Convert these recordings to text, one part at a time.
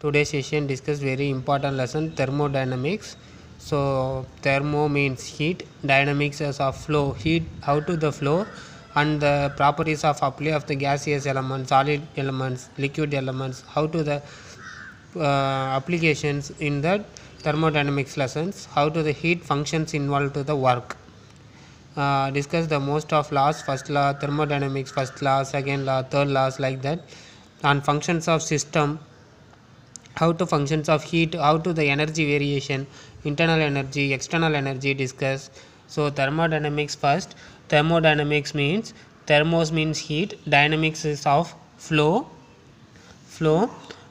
Today's session discuss very important lesson, thermodynamics. So thermo means heat, dynamics is of flow, heat how to the flow, and the properties of apply of the gaseous elements, solid elements, liquid elements, how to the applications in the thermodynamics lessons, how to the heat functions involved to the work. Discuss the most of laws, first law thermodynamics, first law, second law, third laws, like that, and functions of system, how to functions of heat, how to the energy variation, internal energy, external energy discuss. So thermodynamics first. Thermodynamics means, thermos means heat, dynamics is of flow,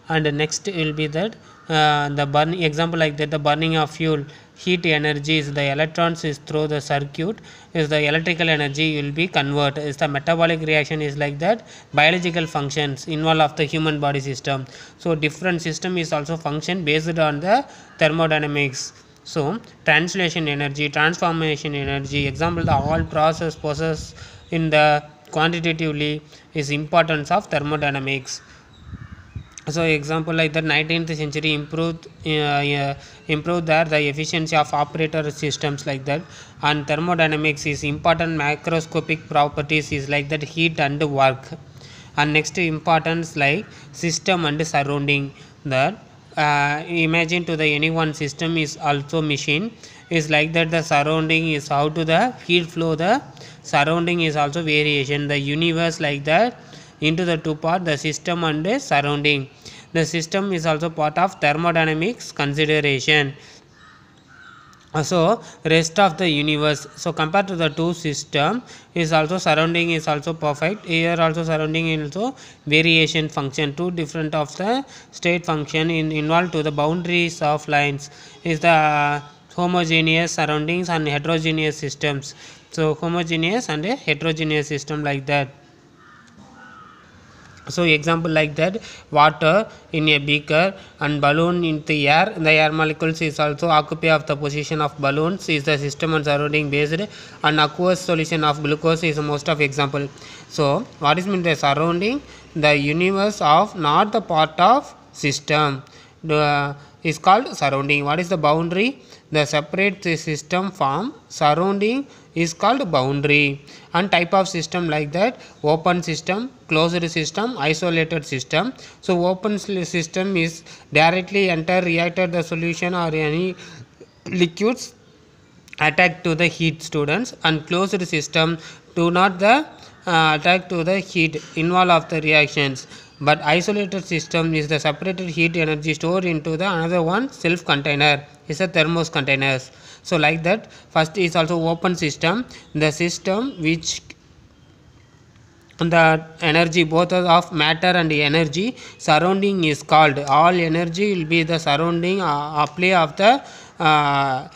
and the next will be that the burn example, like that the burning of fuel, heat energy is the electrons is through the circuit, is the electrical energy will be convert, is the metabolic reaction, is like that biological functions involved of the human body system. So different system is also function based on the thermodynamics. So translation energy, transformation energy, example the all process in the quantitatively is importance of thermodynamics. So example like the 19th century improved the efficiency of operator systems, like that, and thermodynamics is important macroscopic properties is like that heat and work. And next importance like system and surrounding, that imagine to the any one system is also machine, is like that the surrounding is how to the heat flow, the surrounding is also variation, the universe, like that into the two part, the system and the surrounding. The system is also part of thermodynamics consideration. So rest of the universe, so compared to the two system is also surrounding is also perfect, here also surrounding is also variation function, two different of the state function involved to the boundaries of lines, is the homogeneous surroundings and heterogeneous systems. So homogeneous and a heterogeneous system, like that. So example like that, water in a beaker and balloon in the air molecules is also occupy of the position of balloons, is the system and surrounding based, and aqueous solution of glucose is most of example. So what is mean the surrounding, the universe of not the part of system is called surrounding. What is the boundary, the separate the system from surrounding is called boundary. And type of system like that, open system, closed system, isolated system. So open system is directly enter reactor the solution or any liquids attack to the heat, students, and closed system do not the attack to the heat involved of the reactions, but isolated system is the separated heat energy stored into the another one self container, is a thermos containers. So like that, first is also open system, the system which the energy both of matter and energy surrounding is called, all energy will be the surrounding apply of the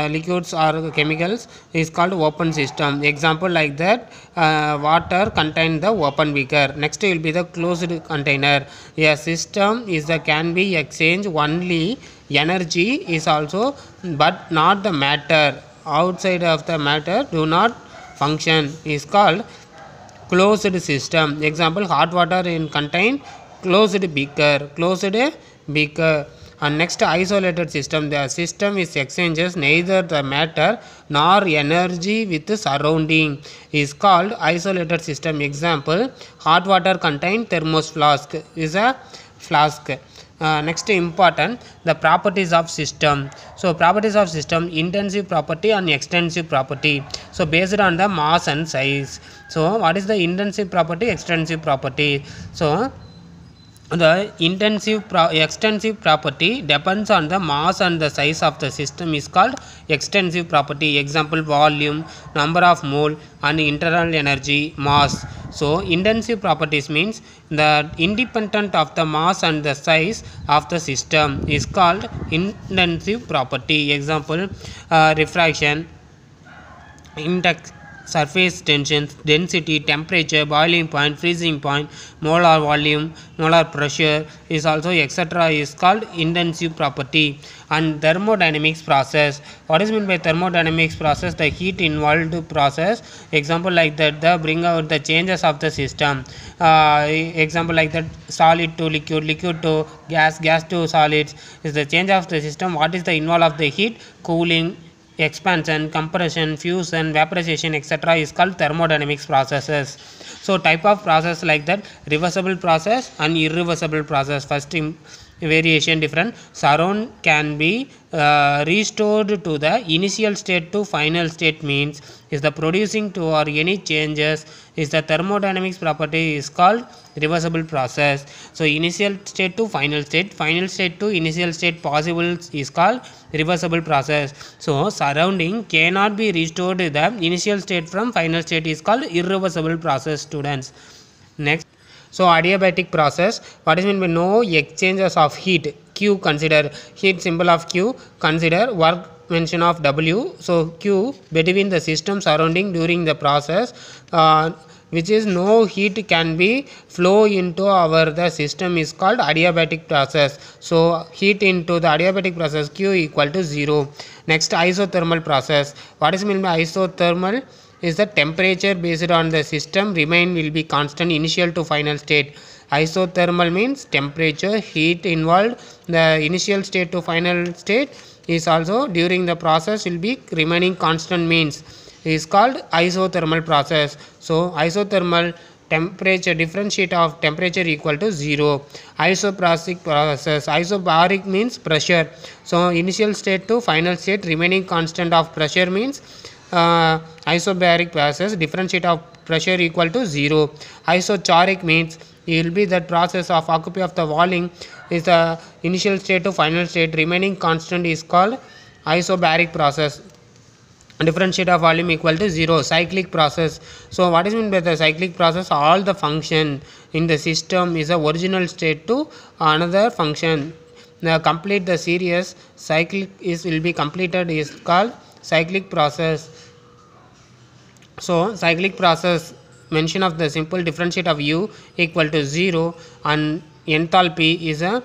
liquids or chemicals is called open system. Example like that, water contain the open beaker. Next will be the closed container, a system is the can be exchange only energy is also, but not the matter, outside of the matter do not function, is called closed system. Example, hot water in contain closed beaker. And next isolated system, the system is exchanges neither the matter nor energy with the surrounding, is called isolated system. Example, hot water contain thermos flask, is a flask. Next important, the properties of system. So properties of system, intensive property and extensive property, so based on the mass and size. So what is the intensive property, extensive property? So the extensive property depends on the mass and the size of the system, is called extensive property. Example, volume, number of mole, and internal energy, mass. So intensive properties means the independent of the mass and the size of the system is called intensive property. Example, refraction index, surface tensions, density, temperature, boiling point, freezing point, molar volume, molar pressure is also etc. is called intensive property. And thermodynamics process. What is meant by thermodynamics process? The heat involved process. Example like that, the bring out the changes of the system. Example like that, solid to liquid, liquid to gas, gas to solids is the change of the system. What is the involved of the heat? Cooling, expansion, compression, fusion, vaporization etc. is called thermodynamics processes. So type of process like that, reversible process and irreversible process. First variation different. Surround can be restored to the initial state to final state means is the producing to or any changes is the thermodynamics property is called reversible process. So initial state to final state to initial state possible is called reversible process. So surrounding cannot be restored the initial state from final state is called irreversible process, students. Next, so adiabatic process. What is meant by no exchanges of heat? Q, consider heat symbol of Q, consider work mention of W. So Q between the system surrounding during the process, which is no heat can be flow into our the system is called adiabatic process. So heat into the adiabatic process Q equal to 0. Next, isothermal process. What is meant by isothermal? Is the temperature based on the system remain will be constant initial to final state. Isothermal means temperature, heat involved the initial state to final state is also during the process will be remaining constant means is called isothermal process. So isothermal temperature differentiate of temperature equal to 0. Isobaric process. Isobaric means pressure. So initial state to final state remaining constant of pressure means isobaric process, differentiate of pressure equal to 0. Isochoric means it will be that process of occupy of the volume is the initial state to final state remaining constant is called isobaric process. Differentiate of volume equal to 0. Cyclic process. So what is meant by the cyclic process? All the function in the system is a original state to another function. Complete the series cyclic is will be completed is called cyclic process. So cyclic process mention of the simple differentiate of U equal to 0 and enthalpy is a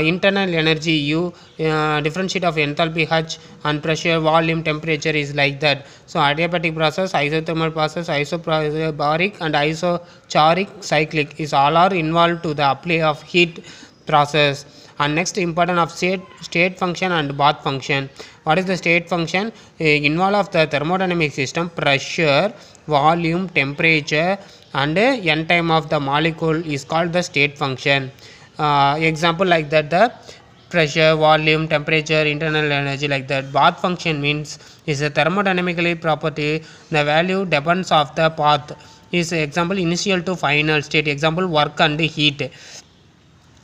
internal energy U, differentiate of enthalpy H and pressure, volume, temperature is like that. So adiabatic process, isothermal process, isobaric and isochoric cyclic is all are involved to the apply of heat process. And next, important of state function and bath function. What is the state function? Involve of the thermodynamic system, pressure, volume, temperature and n time of the molecule is called the state function. Example like that, the pressure, volume, temperature, internal energy like that. Bath function means is a thermodynamically property. The value depends of the path. Is example initial to final state. Example work and heat.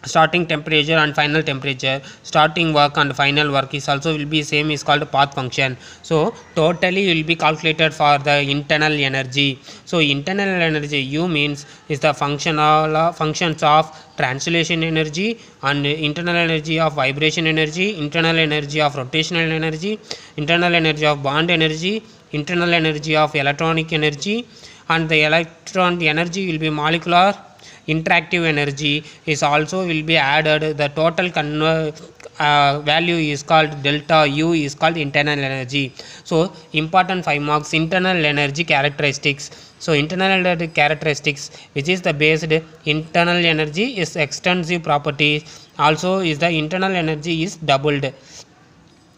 Starting temperature and final temperature, starting work and final work is also will be same is called path function. So totally will be calculated for the internal energy. So internal energy U means is the functions of translation energy and internal energy of vibration energy, internal energy of rotational energy, internal energy of bond energy, internal energy of electronic energy, and the electron energy will be molecular interactive energy is also will be added. The total value is called delta U is called internal energy. So important 5 marks internal energy characteristics. So internal energy characteristics which is the based internal energy is extensive property, also is the internal energy is doubled.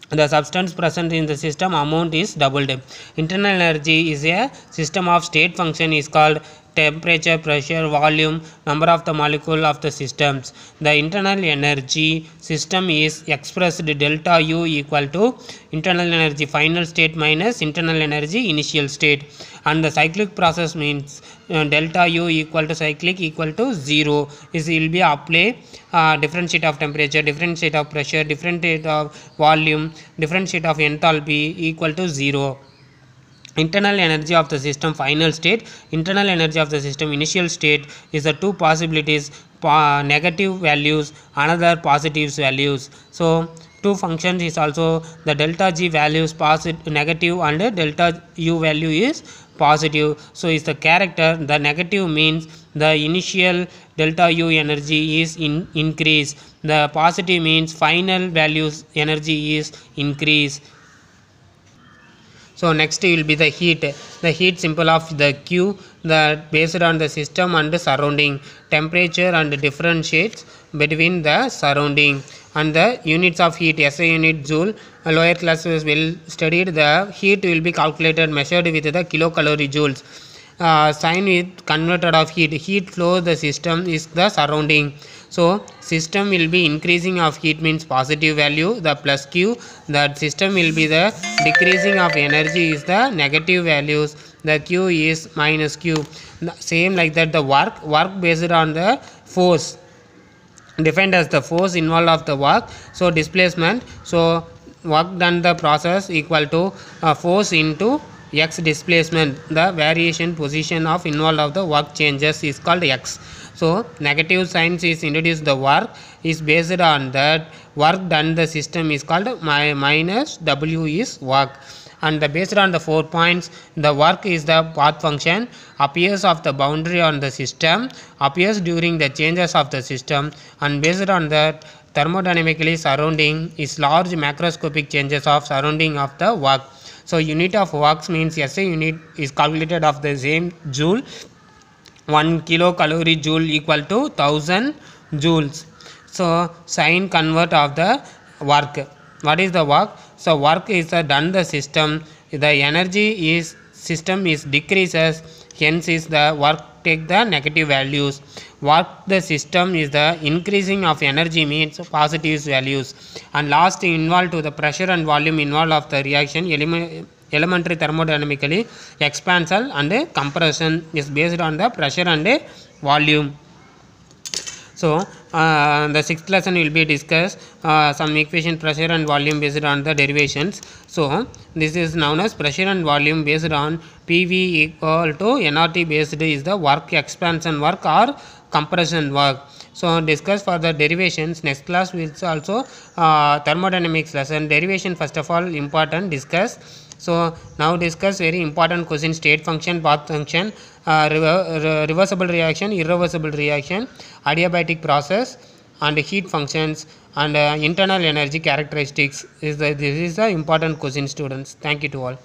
The substance present in the system amount is doubled. Internal energy is a system of state function is called temperature, pressure, volume, number of the molecule of the systems. The internal energy system is expressed delta U equal to internal energy final state minus internal energy initial state, and the cyclic process means delta U equal to cyclic equal to 0 is will be apply differentiate of temperature, differentiate of pressure, differentiate of volume, differentiate of enthalpy equal to 0. Internal energy of the system final state, internal energy of the system initial state is the two possibilities, negative values, another positive values. So two functions is also the delta G values positive negative and delta U value is positive. So is the character. The negative means the initial delta U energy is increase. The positive means final values energy is increase. So next will be the heat. The heat symbol of the Q, that based on the system and the surrounding temperature and differentiates between the surrounding. And the units of heat, SI unit joule. Lower classes will studied the heat will be calculated measured with the kilocalorie joules. Sign with converted of heat. Heat flow the system is the surrounding. So system will be increasing of heat means positive value, the plus Q. That system will be the decreasing of energy is the negative values, the Q is minus Q. Same like that the work based on the force, defined as the force involved of the work. So displacement, so work done the process equal to force into x displacement. The variation position of involved of the work changes is called x. So negative signs is introduced, the work is based on that work done the system is called minus W is work. And the based on the 4 points, the work is the path function, appears of the boundary on the system, appears during the changes of the system, and based on that thermodynamically surrounding is large macroscopic changes of surrounding of the work. So unit of works means SI unit is calculated of the same joule. 1 kilocalorie joule equal to 1000 joules. So sign convert of the work. What is the work? So work is done the system, the energy is system is decreases, hence is the work take the negative values. Work the system is the increasing of energy means positive values. And last involved to the pressure and volume involved of the reaction, elementary thermodynamically expansion and compression is based on the pressure and volume. So the sixth lesson will be discussed some equation pressure and volume based on the derivations. So this is known as pressure and volume based on PV equal to nRT based is the work, expansion work or compression work. So discuss for the derivations. Next class will also thermodynamics lesson. Derivation first of all important discuss. So now discuss very important question: state function, path function, reversible reaction, irreversible reaction, adiabatic process, and heat functions, and internal energy characteristics. This is the important question, students. Thank you to all.